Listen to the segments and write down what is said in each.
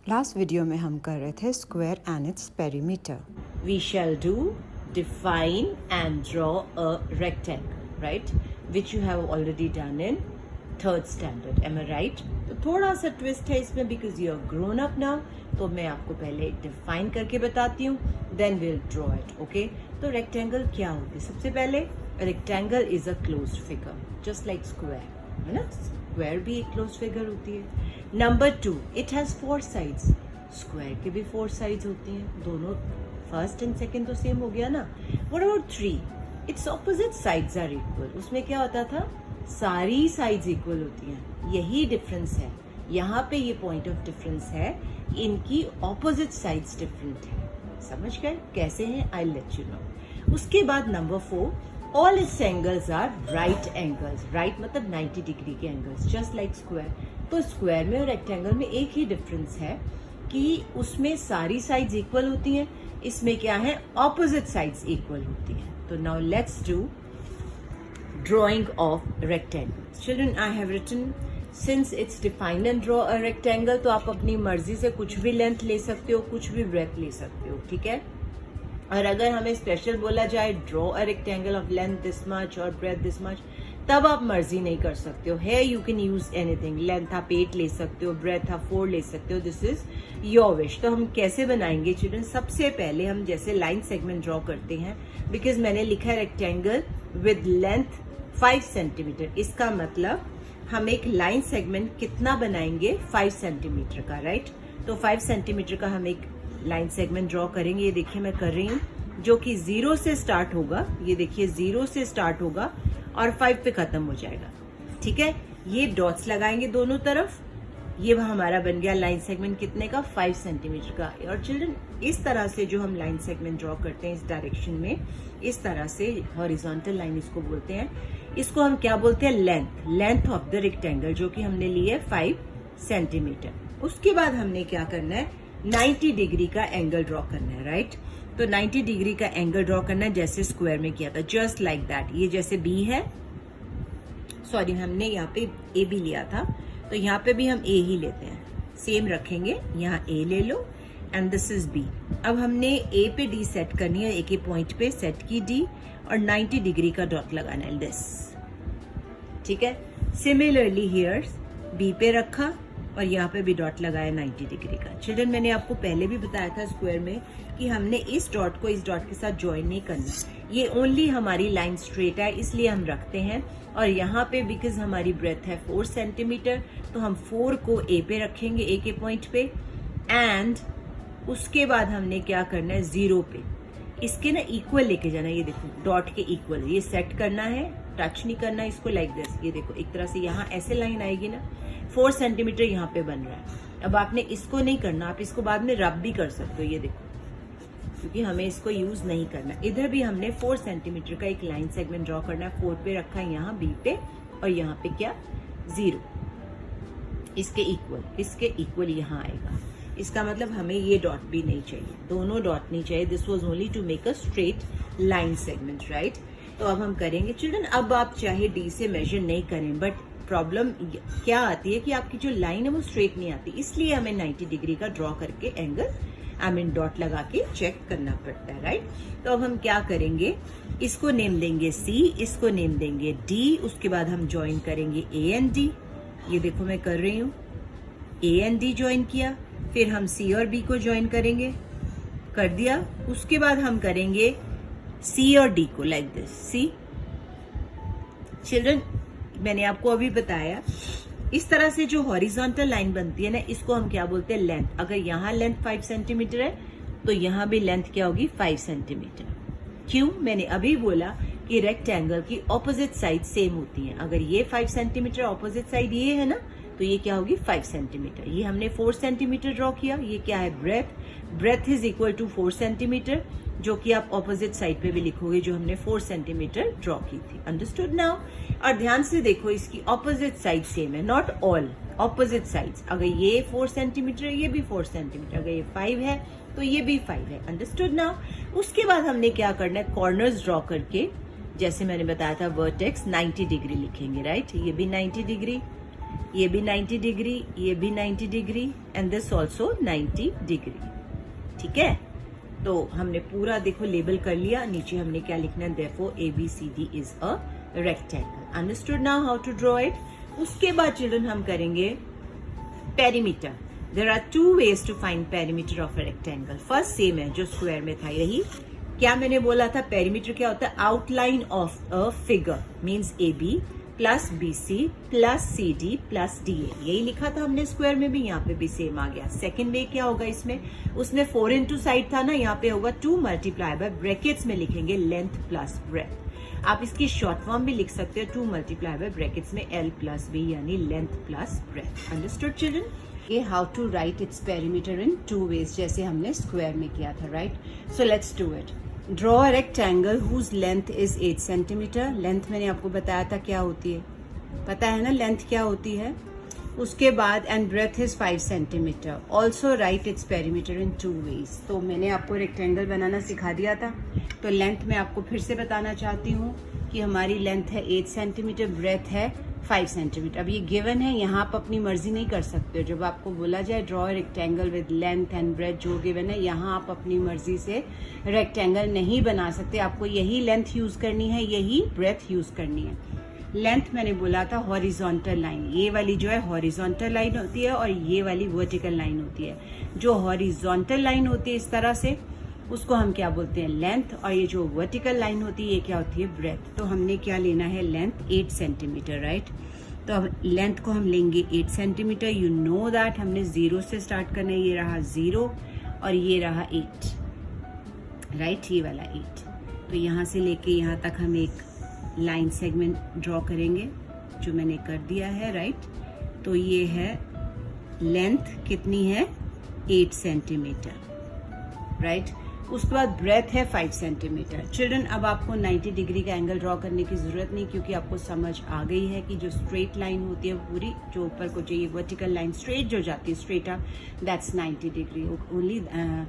Last video में हम कर रहे थे square and its perimeter. We shall do define and draw a rectangle, right? Which you have already done in third standard. Am I right? तो थोड़ा सा twist है इसमें because you are grown up now. तो मैं आपको पहले define करके बताती हूँ, then we'll draw it, okay? तो रेक्टेंगल क्या होती है? सबसे पहले rectangle is a closed figure, just like square, है ना? स्क्वायर भी एक क्लोज्ड फिगर होती है. Number 2, it has 4 sides. Square के भी 4 साइड्स होती हैं. दोनों फर्स्ट एंड सेकंड तो सेम हो गया ना. What about 3? It's opposite sides are equal. उसमें क्या होता था? सारी साइड्स इक्वल होती हैं. यही डिफरेंस है. यहाँ पे ये पॉइंट ऑफ डिफरेंस है, इनकी ऑपोजिट साइड्स डिफरेंट है. समझ गए कैसे हैं? I let you know. उसके बाद number 4, all its angles are right angles. Right मतलब 90 डिग्री के एंगल्स, जस्ट लाइक स्क्वायर. तो स्क्वायर में और रेक्टेंगल में एक ही डिफरेंस है कि उसमें सारी साइड्स इक्वल होती हैं, इसमें क्या है? ऑपोजिट साइड्स इक्वल होती हैं. तो now let's do drawing of rectangle. Children, I have written since its define and draw a rectangle, तो आप अपनी मर्जी से कुछ भी लेंथ ले सकते हो, कुछ भी ब्रेथ ले सकते हो, ठीक है? और अगर हमें स्पेशल बोला जाए draw a rectangle of length this much और ब्रेथ दिस मच, तब आप मर्जी नहीं कर सकते हो. है you can use anything. Length आप 8 ले सकते हो, ब्रेथ आप 4 ले सकते हो. This is your wish. तो हम कैसे बनाएंगे चिल्ड्रन? सबसे पहले हम जैसे लाइन सेगमेंट ड्रॉ करते हैं, बिकॉज मैंने लिखा है रेक्टेंगल विद लेंथ 5 सेंटीमीटर. इसका मतलब हम एक लाइन सेगमेंट कितना बनाएंगे? 5 सेंटीमीटर का, राइट? तो 5 सेंटीमीटर का हम एक लाइन सेगमेंट ड्रॉ करेंगे. ये देखिए मैं कर रही हूँ, जो कि 0 से स्टार्ट होगा. ये देखिए 0 से स्टार्ट होगा और 5 पे खत्म हो जाएगा, ठीक है? ये डॉट्स लगाएंगे दोनों तरफ. ये हमारा बन गया लाइन सेगमेंट कितने का? 5 सेंटीमीटर का. और चिल्ड्रन, इस तरह से जो हम लाइन सेगमेंट ड्रॉ करते हैं इस डायरेक्शन में, इस तरह से हॉरिजॉन्टल लाइन इसको बोलते हैं. इसको हम क्या बोलते हैं? Length. Length of the rectangle, जो कि हमने ली है 5 सेंटीमीटर. उसके बाद हमने क्या करना है? 90 डिग्री का एंगल ड्रॉ करना है, राइट? तो 90 डिग्री का एंगल ड्रॉ करना है जैसे स्क्वायर में किया था, जस्ट लाइक दैट. ये जैसे बी है, सॉरी हमने यहाँ पे ए भी लिया था, तो यहाँ पे भी हम ए ही लेते हैं, सेम रखेंगे. यहाँ ए ले लो एंड दिस इज बी. अब हमने ए पे डी सेट करनी है, एक ही पॉइंट पे सेट की डी और 90 डिग्री का डॉट लगाना है, दिस, ठीक है? सिमिलरली हियर बी पे रखा और यहाँ पे भी डॉट लगाया 90 डिग्री का. चिल्ड्रन, मैंने आपको पहले भी बताया था स्क्वायर में कि हमने इस डॉट को इस डॉट के साथ ज्वाइन नहीं करना. ये ओनली हमारी लाइन स्ट्रेट है, इसलिए हम रखते हैं. और यहाँ पे बिकॉज हमारी ब्रेथ है 4 सेंटीमीटर, तो हम 4 को ए पे रखेंगे, ए के पॉइंट पे. एंड उसके बाद हमने क्या करना है? 0 पे इसके ना इक्वल लेके जाना है. ये देखो डॉट के इक्वल, ये सेट करना है, टच नहीं करना है इसको, लाइक दिस. ये देखो एक तरह से यहाँ ऐसे लाइन आएगी ना, 4 सेंटीमीटर यहाँ पे बन रहा है. अब आपने इसको नहीं करना, आप इसको बाद में रब भी कर सकते हो, ये देखो, क्योंकि हमें इसको यूज नहीं करना. इधर भी हमने 4 सेंटीमीटर का एक लाइन सेगमेंट ड्रॉ करना है. 4 पे रखा है यहाँ बी पे, और यहाँ पे क्या? 0. इसके इक्वल यहाँ आएगा. इसका मतलब हमें ये डॉट भी नहीं चाहिए, दोनों डॉट नहीं चाहिए. This was only to make a straight line segment, right? तो अब हम करेंगे चिल्ड्रन. अब आप चाहे डी से मेजर नहीं करें, बट प्रॉब्लम क्या आती है कि आपकी जो लाइन है वो स्ट्रेट नहीं आती, इसलिए हमें 90 डिग्री का ड्रॉ करके एंगल डॉट लगा के चेक करना पड़ता है, राइट? तो अब हम क्या करेंगे? इसको नेम देंगे सी, इसको नेम देंगे डी. उसके बाद हम ज्वाइन करेंगे ए एंड डी. ये देखो मैं कर रही हूँ, ए एंड डी ज्वाइन किया. फिर हम सी और बी को ज्वाइन करेंगे, कर दिया. उसके बाद हम करेंगे सी और डी को, लाइक दिस. सी. चिल्ड्रन, मैंने आपको अभी बताया, इस तरह से जो हॉरिजॉन्टल लाइन बनती है ना, इसको हम क्या बोलते हैं? लेंथ. अगर यहाँ लेंथ 5 सेंटीमीटर है, तो यहाँ भी लेंथ क्या होगी? 5 सेंटीमीटर. क्यों? मैंने अभी बोला कि रेक्टेंगल की ऑपोजिट साइड सेम होती है. अगर ये 5 सेंटीमीटर, ऑपोजिट साइड ये है ना, तो ये क्या होगी? 5 सेंटीमीटर. ये हमने 4 सेंटीमीटर ड्रॉ किया. ये क्या है? Breadth. Breadth is equal to 4 centimetre, जो कि आप ऑपोजिट साइड पे भी लिखोगे, जो हमने 4 सेंटीमीटर ड्रॉ की थी. Understood now? और ध्यान से देखो, इसकी ऑपोजिट साइड सेम है, नॉट ऑल, ऑपोजिट साइड्स. अगर ये 4 सेंटीमीटर है, ये भी 4 सेंटीमीटर. अगर ये 5 है, तो ये भी 5 है. Understood now? उसके बाद हमने क्या करना है? कॉर्नर्स ड्रॉ करके, जैसे मैंने बताया था, वर्टेक्स 90 डिग्री लिखेंगे, राइट? ये भी 90 डिग्री. ये भी 90 डिग्री, ये भी 90 degree and this also 90 degree. ठीक है, तो हमने पूरा देखो लेबल कर लिया। नीचे हमने क्या लिखना है, therefore ABCD is a rectangle. Understood now how to draw it? उसके बाद चिल्ड्रन हम करेंगे perimeter. There are two ways to find perimeter of a rectangle. First same है जो स्क्वायर में था, यही क्या मैंने बोला था, पेरीमीटर क्या होता है, outline of a figure means AB plus BC plus CD plus DA। यही लिखा था हमने स्क्वायर में भी, यहाँ पे भी सेम आ गया। सेकेंड वे क्या होगा इसमें, उसमें 4 into साइड था ना, यहाँ पे होगा 2 मल्टीप्लाई बाय ब्रैकेट्स में लिखेंगे लेंथ प्लस ब्रेथ। आप इसकी शॉर्ट फॉर्म भी लिख सकते हो 2 मल्टीप्लाई बाय ब्रैकेट्स में L प्लस B यानी length plus breadth. Understood children? ये how to write its perimeter in 2 ways, जैसे हमने स्क्वायर में किया था, right? So let's do it. Draw a rectangle whose length is 8 centimetre. Length मैंने आपको बताया था क्या होती है, पता है ना लेंथ क्या होती है। उसके बाद and breadth is 5 centimetre. Also write its perimeter in 2 ways. तो मैंने आपको रेक्टेंगल बनाना सिखा दिया था, तो लेंथ मैं आपको फिर से बताना चाहती हूँ कि हमारी लेंथ है 8 सेंटीमीटर, ब्रेथ है 5 सेंटीमीटर। अब ये गिवन है, यहाँ आप अपनी मर्जी नहीं कर सकते हो। जब आपको बोला जाए draw rectangle with length and breadth, जो गिवन है, यहाँ आप अपनी मर्जी से रेक्टेंगल नहीं बना सकते। आपको यही लेंथ यूज करनी है, यही ब्रेथ यूज करनी है। लेंथ मैंने बोला था हॉरिजॉन्टल लाइन, ये वाली जो है हॉरिजॉन्टल लाइन होती है और ये वाली वर्टिकल लाइन होती है। जो हॉरिजॉन्टल लाइन होती है इस तरह से, उसको हम क्या बोलते हैं, लेंथ। और ये जो वर्टिकल लाइन होती है ये क्या होती है, ब्रेथ। तो हमने क्या लेना है, लेंथ 8 सेंटीमीटर, राइट? तो अब लेंथ को हम लेंगे 8 सेंटीमीटर। यू नो दैट हमने 0 से स्टार्ट करना है। ये रहा 0 और ये रहा 8, राइट? ये वाला 8। तो यहाँ से लेके यहाँ तक हम एक लाइन सेगमेंट ड्रॉ करेंगे, जो मैंने कर दिया है, राइट? तो ये है लेंथ कितनी है, 8 सेंटीमीटर, राइट? उसके बाद ब्रेथ है 5 सेंटीमीटर। चिल्ड्रन, अब आपको 90 डिग्री का एंगल ड्रॉ करने की जरूरत नहीं, क्योंकि आपको समझ आ गई है कि जो स्ट्रेट लाइन होती है पूरी, जो ऊपर को चाहिए वर्टिकल लाइन स्ट्रेट जो जाती है straight up, that's 90 degree only.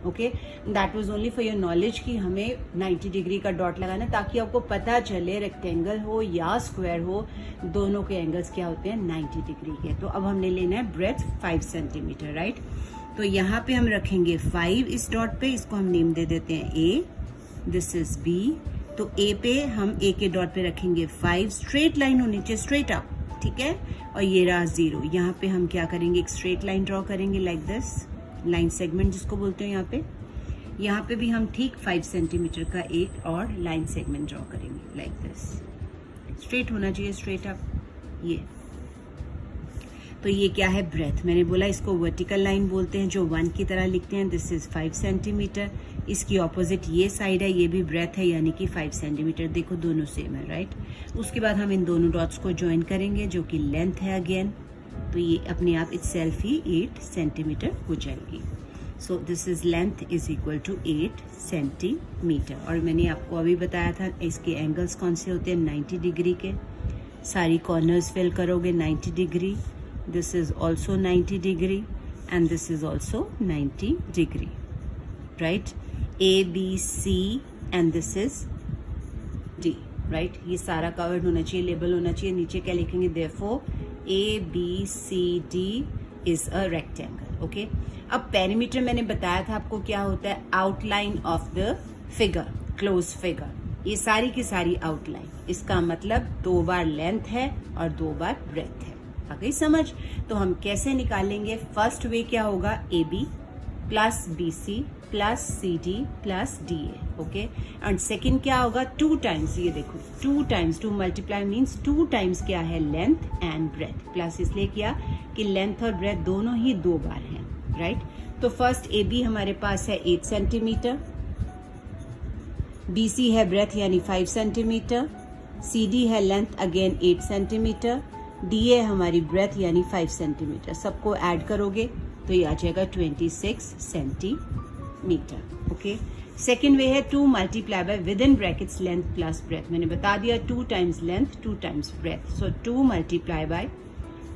Okay, that was only for your knowledge कि हमें 90 डिग्री का डॉट लगाना, ताकि आपको पता चले रेक्टेंगल हो या स्क्वायर हो, दोनों के एंगल्स क्या होते हैं, 90 डिग्री के। तो अब हमने लेना है ब्रेथ 5 सेंटीमीटर, राइट? तो यहाँ पे हम रखेंगे 5 इस डॉट पे, इसको हम नेम दे देते हैं A, दिस इज B। तो A पे हम A के डॉट पे रखेंगे 5, स्ट्रेट लाइन होनी चाहिए, स्ट्रेट अप, ठीक है? और ये रहा 0। यहाँ पे हम क्या करेंगे, एक स्ट्रेट लाइन ड्रॉ करेंगे लाइक दिस, लाइन सेगमेंट जिसको बोलते हैं यहाँ पे। यहाँ पे भी हम ठीक 5 सेंटीमीटर का एक और लाइन सेगमेंट ड्रॉ करेंगे लाइक दिस, स्ट्रेट होना चाहिए, स्ट्रेट अप। ये तो ये क्या है, ब्रेथ। मैंने बोला इसको वर्टिकल लाइन बोलते हैं, जो 1 की तरह लिखते हैं। This is 5 centimetre. इसकी ऑपोजिट ये साइड है, ये भी ब्रेथ है, यानी कि 5 सेंटीमीटर। देखो दोनों सेम है, राइट? उसके बाद हम इन दोनों डॉट्स को ज्वाइन करेंगे, जो कि लेंथ है अगेन। तो ये अपने आप इटसेल्फ ही 8 सेंटीमीटर हो जाएगी। So this is length is equal to 8 centimetre. और मैंने आपको अभी बताया था इसके एंगल्स कौन से होते हैं, 90 डिग्री के। सारी कॉर्नर्स फिल करोगे 90 degree. This is also 90 degree and this is also 90 degree, right? A, B, C and this is D, right? ये सारा कवर्ड होना चाहिए, लेबल होना चाहिए। नीचे क्या लिखेंगे, therefore A, B, C, D is a rectangle, okay? अब पेरीमीटर मैंने बताया था आपको क्या होता है, outline of the figure, close figure. ये सारी की सारी आउटलाइन, इसका मतलब 2 बार लेंथ है और 2 बार ब्रेथ है। आ गई समझ? तो हम कैसे निकालेंगे, फर्स्ट वे क्या होगा, AB plus BC plus CD plus DA, okay? And second क्या होगा, 2 टाइम्स, ये देखो 2 टाइम्स, 2 मल्टीप्लाई मीन्स 2 टाइम्स क्या है, लेंथ एंड ब्रेथ। प्लस इसलिए किया कि लेंथ और ब्रेथ दोनों ही 2 बार हैं, राइट? तो फर्स्ट AB हमारे पास है 8 सेंटीमीटर, BC है ब्रेथ यानी 5 सेंटीमीटर, CD है लेंथ अगेन 8 सेंटीमीटर, DA हमारी ब्रेथ यानी 5 सेंटीमीटर। सबको ऐड करोगे तो ये आ जाएगा 26 सेंटीमीटर, ओके? सेकेंड वे है 2 multiply by with in brackets length plus breadth. मैंने बता दिया 2 टाइम्स लेंथ 2 टाइम्स ब्रेथ। सो 2 मल्टीप्लाई बाय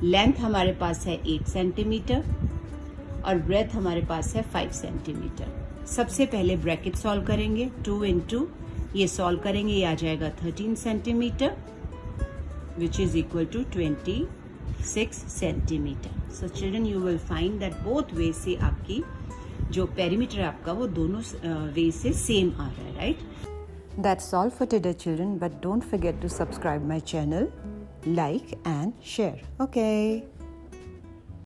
लेंथ हमारे पास है 8 सेंटीमीटर और ब्रेथ हमारे पास है 5 सेंटीमीटर। सबसे पहले ब्रैकेट सॉल्व करेंगे, 2 इंटू ये सॉल्व करेंगे, ये आ जाएगा 13 centimetre, which is equal to 20 6 centimeter. So children, you will find that both ways से आपकी जो perimeter है आपका वो दोनों ways से same आ रहा है, right? That's all for today, children, but don't forget to subscribe my channel, like and share. Okay.